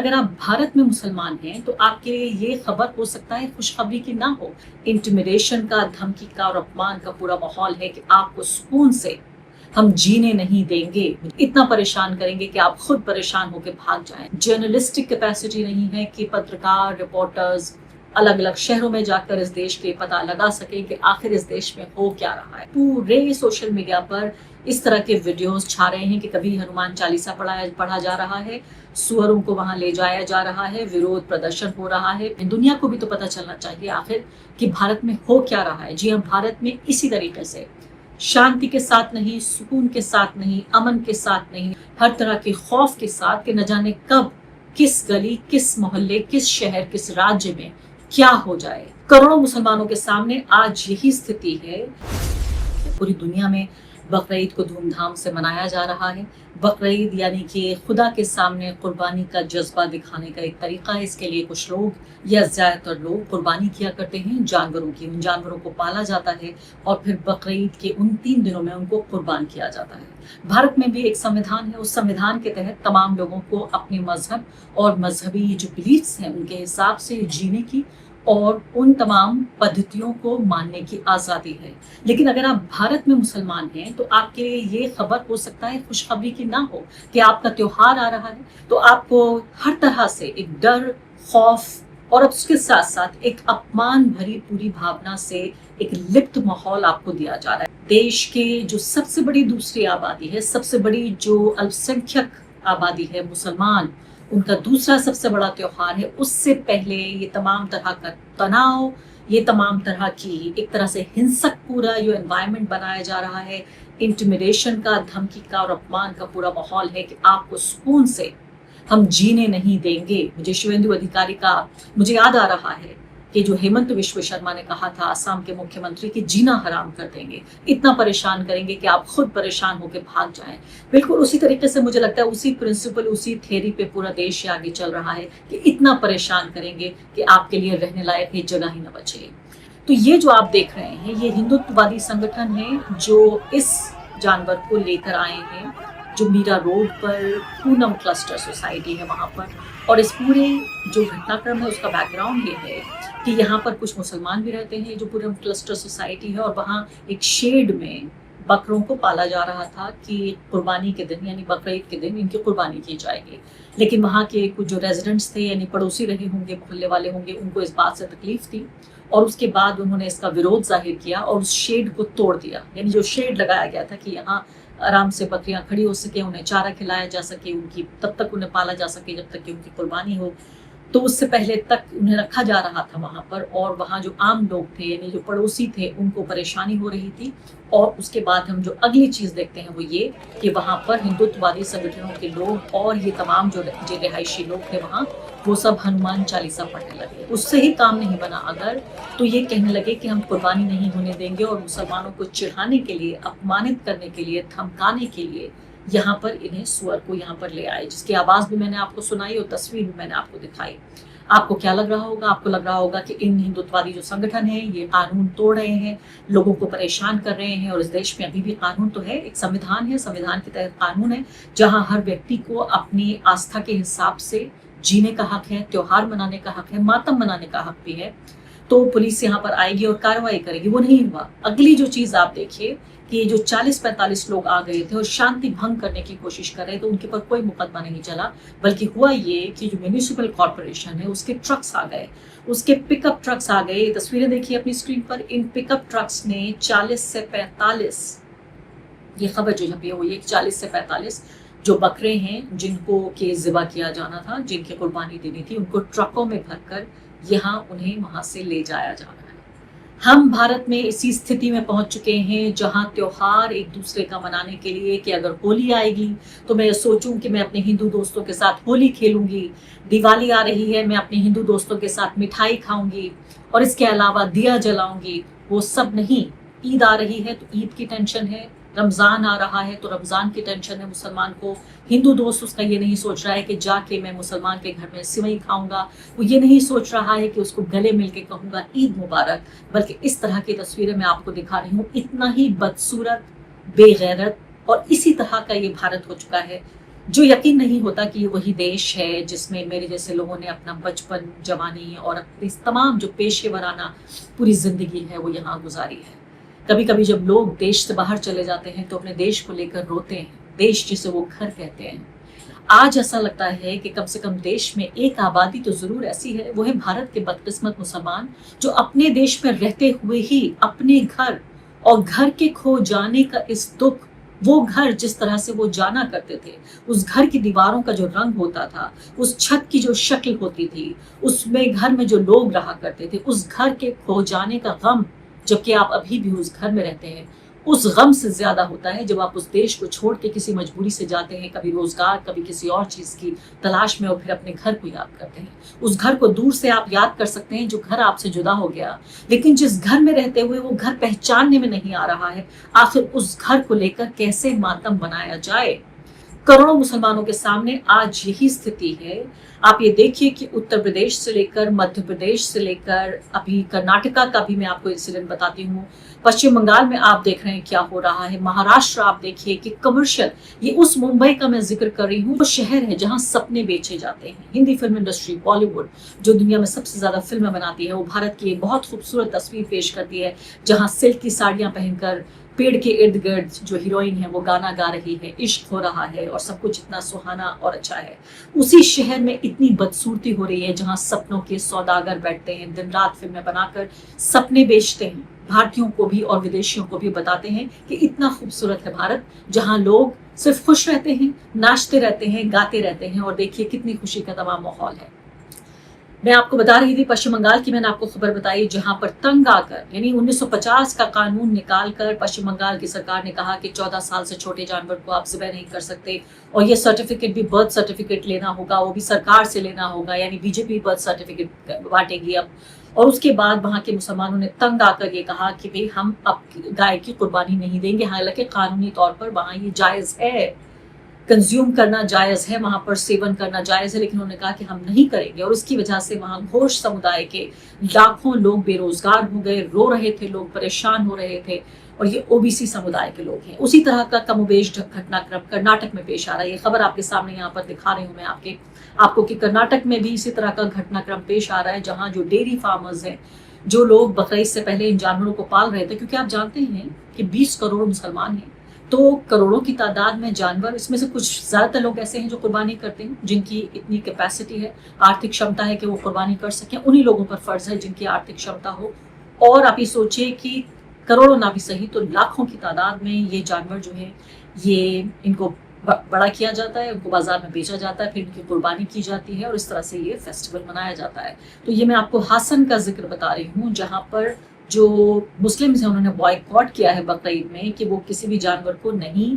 अगर आप भारत में मुसलमान हैं तो आपके लिए ये खबर हो सकता है खुशखबरी की ना हो। इंटिमिडेशन का, धमकी का और अपमान का पूरा माहौल है कि आपको सुकून से हम जीने नहीं देंगे, इतना परेशान करेंगे कि आप खुद परेशान होकर भाग जाएं। जर्नलिस्टिक कैपेसिटी नहीं है कि पत्रकार, रिपोर्टर्स अलग अलग शहरों में जाकर इस देश के पता लगा सके कि आखिर इस देश में हो क्या रहा है। पूरे सोशल मीडिया पर इस तरह के वीडियोस छा रहे हैं कि कभी हनुमान चालीसा पढ़ा जा रहा है, सुअरों को वहां ले जाया जा रहा है, विरोध प्रदर्शन हो रहा है। दुनिया को भी तो पता चलना चाहिए आखिर कि भारत में हो क्या रहा है। जी हाँ, भारत में इसी तरीके से शांति के साथ नहीं, सुकून के साथ नहीं, अमन के साथ नहीं, हर तरह के खौफ के साथ कि न जाने कब किस गली, किस मोहल्ले, किस शहर, किस राज्य में क्या हो जाए। करोड़ों मुसलमानों के सामने आज यही स्थिति है। पूरी दुनिया में बकरीद को धूमधाम से मनाया जा रहा है। बकरीद यानी कि खुदा के सामने कुर्बानी का जज्बा दिखाने का एक तरीका है। इसके लिए कुछ लोग या ज्यादातर लोग कुर्बानी किया करते हैं जानवरों की। उन जानवरों को पाला जाता है और फिर बकरीद के उन 3 दिनों में उनको कुर्बान किया जाता है। भारत में भी एक संविधान है। उस संविधान के तहत तमाम लोगों को अपने मजहब और मजहबी जो बिलीफ्स हैं उनके हिसाब से जीने की और उन तमाम पद्धतियों को मानने की आज़ादी है। लेकिन अगर आप भारत में मुसलमान हैं तो आपके लिए ये खबर हो सकता है खुशखबरी की ना हो कि आपका त्योहार आ रहा है, तो आपको हर तरह से एक डर, खौफ और उसके साथ साथ एक अपमान भरी पूरी भावना से एक लिप्त माहौल आपको दिया जा रहा है। देश के जो सबसे बड़ी दूसरी आबादी है, सबसे बड़ी जो अल्पसंख्यक आबादी है मुसलमान, उनका दूसरा सबसे बड़ा त्योहार है, उससे पहले ये तमाम तरह का तनाव, ये तमाम तरह की एक तरह से हिंसक पूरा जो एनवायरनमेंट बनाया जा रहा है, इंटिमिडेशन का, धमकी का और अपमान का पूरा माहौल है कि आपको सुकून से हम जीने नहीं देंगे। मुझे शुभेंदु अधिकारी का मुझे याद आ रहा है कि जो हेमंत विश्व शर्मा ने कहा था असम के मुख्यमंत्री की जीना हराम कर देंगे, इतना परेशान करेंगे कि आप खुद परेशान होकर भाग जाएं। बिल्कुल उसी तरीके से मुझे लगता है उसी प्रिंसिपल, उसी थ्योरी पे पूरा देश आगे चल रहा है कि इतना परेशान करेंगे कि आपके लिए रहने लायक एक जगह ही न बचे। तो ये जो आप देख रहे हैं ये हिंदुत्ववादी संगठन है जो इस जानवर को लेकर आए हैं, जो मीरा रोड पर पूनम क्लस्टर सोसाइटी है वहाँ पर। और इस पूरे जो घटनाक्रम है उसका बैकग्राउंड ये है कि यहाँ पर कुछ मुसलमान भी रहते हैं जो पूनम क्लस्टर सोसाइटी है, और वहाँ एक शेड में बकरों को पाला जा रहा था कि कुर्बानी के दिन यानी बकरीद के दिन इनकी कुर्बानी की जाएगी। लेकिन वहाँ के कुछ जो रेजिडेंट्स थे यानी पड़ोसी रहे होंगे, मोहल्ले वाले होंगे, उनको इस बात से तकलीफ थी और उसके बाद उन्होंने इसका विरोध जाहिर किया और उस शेड को तोड़ दिया। यानी जो शेड लगाया गया था कि यहाँ आराम से बकरियां खड़ी हो सके, उन्हें चारा खिलाया जा सके, उनकी तब तक उन्हें पाला जा सके जब तक कि उनकी कुर्बानी हो, तो उससे पहले तक उन्हें रखा जा रहा था वहाँ पर। और वहाँ जो आम लोग थे यानी जो पड़ोसी थे उनको परेशानी हो रही थी। और उसके बाद हम जो अगली चीज़ देखते हैं वो ये कि वहाँ पर हिंदुत्ववादी संगठनों के लोग और ये तमाम जो रिहायशी लोग थे वहाँ, वो सब हनुमान चालीसा पढ़ने लगे। उससे ही काम नहीं बना अगर, तो ये कहने लगे कि हम कुर्बानी नहीं होने देंगे और मुसलमानों को चिढ़ाने के लिए, अपमानित करने के लिए, धमकाने के लिए यहाँ पर इन्हें सुअर को यहाँ पर ले आए, जिसकी आवाज़ भी मैंने आपको सुनाई और तस्वीर भी मैंने आपको दिखाई। आपको क्या लग रहा होगा? आपको लग रहा होगा कि इन हिंदुत्ववादी जो संगठन है ये कानून तोड़ रहे हैं, लोगों को परेशान कर रहे हैं। और इस देश में अभी भी कानून तो है, एक संविधान है, संविधान के तहत कानून है जहाँ हर व्यक्ति को अपनी आस्था के हिसाब से जीने का हक है, त्योहार मनाने का हक है, मातम मनाने का हक भी है। तो पुलिस यहाँ पर आएगी और कार्रवाई करेगी। वो नहीं हुआ। अगली जो चीज़ आप देखिए कि जो 40-45 लोग आ गए थे और शांति भंग करने की कोशिश कर रहे थे, उनके पर कोई मुकदमा नहीं चला, बल्कि हुआ ये कि जो म्यूनिसिपल कॉर्पोरेशन है उसके ट्रक्स आ गए, उसके पिकअप ट्रक्स आ गए। तस्वीरें देखिए अपनी स्क्रीन पर। इन पिकअप ट्रक्स ने 40 से 45, ये खबर जो छपी है वो ये 40 से 45 जो बकरे हैं जिनको के ज़िबा किया जाना था, जिनकी कुर्बानी देनी थी, उनको ट्रकों में भरकर यहाँ उन्हें वहाँ से ले जाया जा रहा है। हम भारत में इसी स्थिति में पहुंच चुके हैं जहां त्योहार एक दूसरे का मनाने के लिए कि अगर होली आएगी तो मैं सोचूं कि मैं अपने हिंदू दोस्तों के साथ होली खेलूंगी, दिवाली आ रही है मैं अपने हिंदू दोस्तों के साथ मिठाई खाऊंगी और इसके अलावा दिया जलाऊंगी, वो सब नहीं। ईद आ रही है तो ईद की टेंशन है, रमज़ान आ रहा है तो रमज़ान की टेंशन है मुसलमान को। हिंदू दोस्त उसका ये नहीं सोच रहा है कि जाके मैं मुसलमान के घर में सिवई खाऊंगा, वो ये नहीं सोच रहा है कि उसको गले मिल के कहूँगा ईद मुबारक, बल्कि इस तरह की तस्वीरें मैं आपको दिखा रही हूँ। इतना ही बदसूरत, बेगैरत और इसी तरह का ये भारत हो चुका है जो यकीन नहीं होता कि ये वही देश है जिसमें मेरे जैसे लोगों ने अपना बचपन, जवानी और अपनी तमाम जो पेशेवराना पूरी ज़िंदगी है वो यहाँ गुज़ारी है। कभी-कभी जब लोग देश से बाहर चले जाते हैं तो अपने देश को लेकर रोते हैं, देश जिसे वो घर कहते हैं। आज ऐसा लगता है कि कम से कम देश में एक आबादी तो ज़रूर ऐसी है, वो है भारत के बदकिस्मत मुसलमान, जो अपने देश में रहते हुए ही अपने घर और घर के खो जाने का इस दुःख, वो घर जिस तरह से वो जाना करते थे, उस घर की दीवारों का जो रंग होता था, उस छत की जो शक्ल होती थी, उसमें घर में जो लोग रहा करते थे, उस घर के खो जाने का गम, जबकि आप अभी भी उस घर में रहते हैं, उस गम से ज़्यादा होता है जब आप उस देश को छोड़ के किसी मजबूरी से जाते हैं, कभी रोज़गार, कभी किसी और चीज़ की तलाश में और फिर अपने घर को याद करते हैं। उस घर को दूर से आप याद कर सकते हैं जो घर आपसे जुदा हो गया, लेकिन जिस घर में रहते हुए वो घर पहचानने में नहीं आ रहा है, आखिर उस घर को लेकर कैसे मातम बनाया जाए? करोड़ों मुसलमानों के सामने आज यही स्थिति है। आप ये देखिए कि उत्तर प्रदेश से लेकर, मध्य प्रदेश से लेकर, अभी कर्नाटका का भी मैं आपको इंसिडेंट बताती हूँ। पश्चिम बंगाल में आप देख रहे हैं क्या हो रहा है। महाराष्ट्र आप देखिए कि कमर्शियल, ये उस मुंबई का मैं जिक्र कर रही हूँ, वो शहर है जहाँ सपने बेचे जाते हैं। हिंदी फिल्म इंडस्ट्री, बॉलीवुड, जो दुनिया में सबसे ज्यादा फिल्में बनाती है, वो भारत की एक बहुत खूबसूरत तस्वीर पेश करती है, जहाँ सिल्क की साड़ियाँ पहनकर पेड़ के इर्द गिर्द जो हीरोइन है वो गाना गा रही है, इश्क हो रहा है और सब कुछ इतना सुहाना और अच्छा है। उसी शहर में इतनी बदसूरती हो रही है जहां सपनों के सौदागर बैठते हैं, दिन रात फिल्में बनाकर सपने बेचते हैं, भारतीयों को भी और विदेशियों को भी बताते हैं कि इतना खूबसूरत है भारत, जहां लोग सिर्फ खुश रहते हैं, नाचते रहते हैं, गाते रहते हैं और देखिए कितनी खुशी का तमाम माहौल है। मैं आपको बता रही थी पश्चिम बंगाल की, मैंने आपको खबर बताई जहां पर तंग आकर, यानी 1950 का कानून निकालकर पश्चिम बंगाल की सरकार ने कहा कि 14 साल से छोटे जानवर को आप ज़िबह नहीं कर सकते और ये सर्टिफिकेट भी बर्थ सर्टिफिकेट लेना होगा, वो भी सरकार से लेना होगा, यानी बीजेपी बर्थ सर्टिफिकेट बांटेगी अब। और उसके बाद वहां के मुसलमानों ने तंग आकर ये कहा कि भाई हम अब गाय की कुर्बानी नहीं देंगे, हालांकि कानूनी तौर पर वहां ये जायज़ है, कंज्यूम करना जायज़ है, वहाँ पर सेवन करना जायज़ है, लेकिन उन्होंने कहा कि हम नहीं करेंगे। और इसकी वजह से वहाँ घोष समुदाय के लाखों लोग बेरोजगार हो गए, रो रहे थे, लोग परेशान हो रहे थे और ये ओबीसी समुदाय के लोग हैं। उसी तरह का कमोबेश घटनाक्रम कर्नाटक में पेश आ रहा है। ये खबर आपके सामने यहाँ पर दिखा रही हूँ मैं आपको कि कर्नाटक में भी इसी तरह का घटनाक्रम पेश आ रहा है, जहाँ जो डेयरी फार्मर्स हैं, जो लोग बकरीद से पहले इन जानवरों को पाल रहे थे, क्योंकि आप जानते हैं कि 20 करोड़ मुसलमान हैं, तो करोड़ों की तादाद में जानवर, इसमें से कुछ ज़्यादातर लोग ऐसे हैं जो कुर्बानी करते हैं, जिनकी इतनी कैपेसिटी है, आर्थिक क्षमता है कि वो कुर्बानी कर सकें। उन्हीं लोगों पर फर्ज है जिनकी आर्थिक क्षमता हो। और आप ये सोचिए कि करोड़ों ना भी सही तो लाखों की तादाद में ये जानवर जो है, ये इनको बड़ा किया जाता है, उनको बाजार में बेचा जाता है, फिर इनकी कुर्बानी की जाती है और इस तरह से ये फेस्टिवल मनाया जाता है। तो ये मैं आपको हासन का जिक्र बता रही हूँ, जहाँ पर जो मुस्लिम्स हैं उन्होंने बॉयकॉट किया है बकरीद में कि वो किसी भी जानवर को नहीं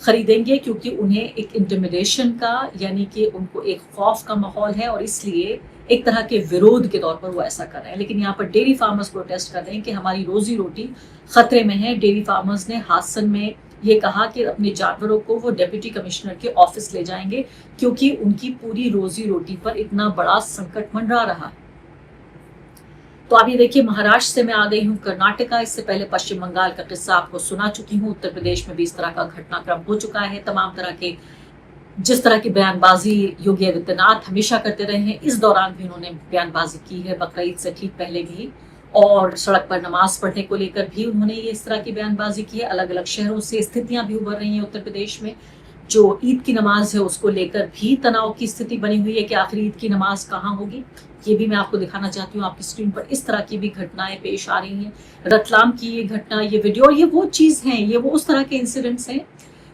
खरीदेंगे, क्योंकि उन्हें एक इंटिमिडेशन का, यानी कि उनको एक खौफ का माहौल है और इसलिए एक तरह के विरोध के तौर पर वो ऐसा कर रहे हैं। लेकिन यहाँ पर डेयरी फार्मर्स प्रोटेस्ट कर रहे हैं कि हमारी रोजी रोटी खतरे में है। डेयरी फार्मर्स ने हासन में ये कहा कि अपने जानवरों को वो डिप्टी कमिश्नर के ऑफिस ले जाएंगे, क्योंकि उनकी पूरी रोजी रोटी पर इतना बड़ा संकट मंडरा रहा है। तो आप ये देखिए, महाराष्ट्र से मैं आ गई हूँ कर्नाटका, इससे पहले पश्चिम बंगाल का किस्सा आपको सुना चुकी हूँ। उत्तर प्रदेश में भी इस तरह का घटनाक्रम हो चुका है। तमाम तरह के, जिस तरह की बयानबाजी योगी आदित्यनाथ हमेशा करते रहे हैं, इस दौरान भी उन्होंने बयानबाजी की है, बकरीद से ठीक पहले भी, और सड़क पर नमाज पढ़ने को लेकर भी उन्होंने ये इस तरह की बयानबाजी की है। अलग अलग शहरों से स्थितियां भी उभर रही हैं उत्तर प्रदेश में। जो ईद की नमाज है उसको लेकर भी तनाव की स्थिति बनी हुई है कि आखिर ईद की नमाज कहाँ होगी, ये भी मैं आपको दिखाना चाहती हूँ। आपकी स्क्रीन पर इस तरह की भी घटनाएं पेश आ रही हैं। रतलाम की ये घटना, ये वीडियो, ये वो चीज़ हैं, ये वो उस तरह के इंसिडेंट्स हैं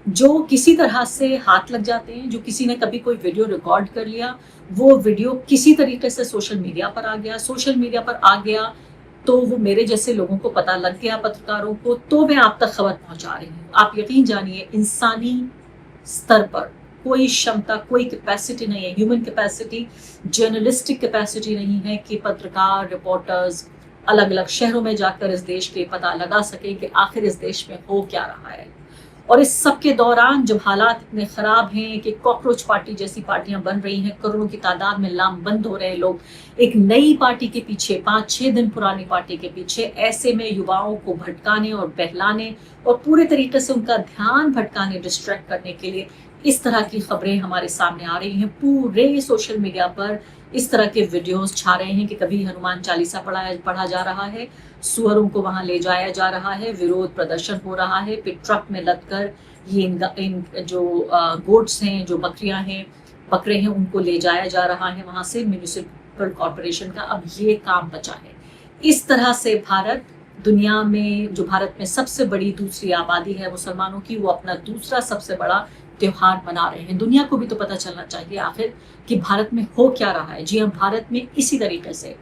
जो किसी तरह से हाथ लग जाते हैं, जो किसी ने कभी कोई वीडियो रिकॉर्ड कर लिया, वो वीडियो किसी तरीके से सोशल मीडिया पर आ गया, तो वो मेरे जैसे लोगों को पता लग गया, पत्रकारों को, तो मैं आप तक खबर पहुंचा रही हूँ। आप यकीन जानिए, इंसानी स्तर पर कोई क्षमता, कोई कैपेसिटी नहीं है, ह्यूमन कैपेसिटी, जर्नलिस्टिक कैपेसिटी नहीं है कि पत्रकार, रिपोर्टर्स अलग अलग शहरों में जाकर इस देश के पता लगा सके कि आखिर इस देश में हो क्या रहा है। और इस सब के दौरान जब हालात इतने खराब हैं कि कॉकरोच पार्टी जैसी पार्टियां बन रही हैं, करोड़ों की तादाद में लामबंद हो रहे हैं लोग एक नई पार्टी के पीछे, 5-6 दिन पुरानी पार्टी के पीछे, ऐसे में युवाओं को भटकाने और बहलाने और पूरे तरीके से उनका ध्यान भटकाने, डिस्ट्रैक्ट करने के लिए इस तरह की खबरें हमारे सामने आ रही हैं। पूरे सोशल मीडिया पर इस तरह के वीडियोस छा रहे हैं कि कभी हनुमान चालीसा पढ़ा जा रहा है, सुअरों को वहां ले जाया जा रहा है, विरोध प्रदर्शन हो रहा है, फिर ट्रक में लदकर ये इन जो गोट्स हैं, जो बकरियां हैं, बकरे हैं, उनको ले जाया जा रहा है वहां से। म्यूनिसिपल कॉरपोरेशन का अब ये काम बचा है। इस तरह से भारत दुनिया में, जो भारत में सबसे बड़ी दूसरी आबादी है मुसलमानों की, वो अपना दूसरा सबसे बड़ा त्योहार मना रहे हैं। दुनिया को भी तो पता चलना चाहिए आखिर कि भारत में हो क्या रहा है। जी हाँ, भारत में इसी तरीके से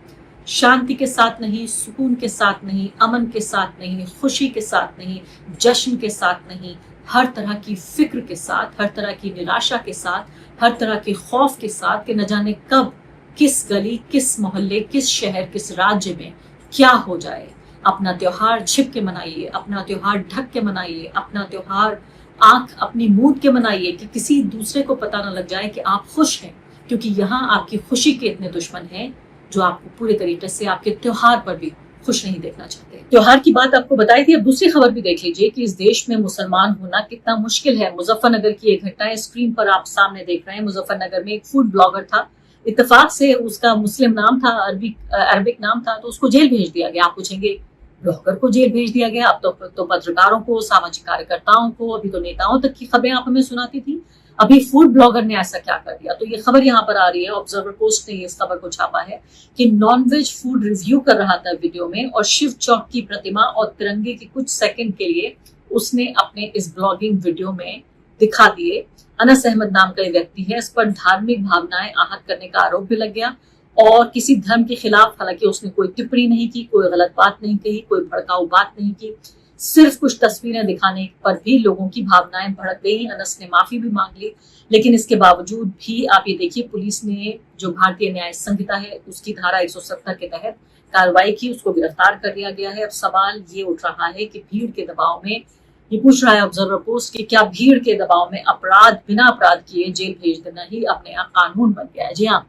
शांति के साथ नहीं, सुकून के साथ नहीं, अमन के साथ नहीं, खुशी के साथ नहीं, जश्न के साथ नहीं, हर तरह की फिक्र के साथ, हर तरह की निराशा के साथ, हर तरह के खौफ के साथ कि न जाने कब किस गली, किस मोहल्ले, किस शहर, किस राज्य में क्या हो जाए। अपना त्योहार छिप के मनाइए, अपना त्योहार ढक के मनाइए, अपना त्योहार आंख अपनी मूंद के मनाइए कि किसी दूसरे को पता न लग जाए कि आप खुश हैं, क्योंकि यहाँ आपकी खुशी के इतने दुश्मन हैं जो आपको पूरे तरीके से आपके त्योहार पर भी खुश नहीं देखना चाहते। त्योहार की बात आपको बताई थी। अब दूसरी खबर भी देख लीजिए कि इस देश में मुसलमान होना कितना मुश्किल है। मुजफ्फरनगर की एक घटना है, स्क्रीन पर आप सामने देख रहे हैं। मुजफ्फरनगर में एक फूड ब्लॉगर था, इत्तेफाक से उसका मुस्लिम नाम था, अरबिक नाम था, तो उसको जेल भेज दिया गया। आप पूछेंगे ब्लॉगर को जेल भेज दिया गया? अब तो पत्रकारों को, सामाजिक कार्यकर्ताओं को, अभी तो नेताओं तक की खबरें आप हमें सुनाती थी, अभी फूड ब्लॉगर ने ऐसा क्या कर दिया? तो ये खबर यहाँ पर आ रही है, ऑब्जर्वर पोस्ट ने इस खबर को छापा है कि नॉनवेज फूड रिव्यू कर रहा था वीडियो में, और शिव चौक की प्रतिमा और तिरंगे के कुछ सेकंड के लिए उसने अपने इस ब्लॉगिंग वीडियो में दिखा दिए। अनस अहमद नाम का व्यक्ति है, इस पर धार्मिक भावनाएं आहत करने का आरोप भी लग गया, और किसी धर्म के खिलाफ हालांकि उसने कोई टिप्पणी नहीं की, कोई गलत बात नहीं कही, कोई भड़काऊ बात नहीं की, सिर्फ कुछ तस्वीरें दिखाने पर भी लोगों की भावनाएं भड़क गई। अनस ने माफी भी मांग ली, लेकिन इसके बावजूद भी आप ये देखिए, पुलिस ने जो भारतीय न्याय संहिता है उसकी धारा 170 के तहत कार्रवाई की, उसको गिरफ्तार कर लिया गया है। अब सवाल ये उठ रहा है कि भीड़ के दबाव में, ये पूछ रहा है ऑब्जर्वर पोस्ट कि क्या भीड़ के दबाव में अपराध बिना अपराध किए जेल भेज देना ही अपने यहाँ कानून बन गया है? जी हाँ,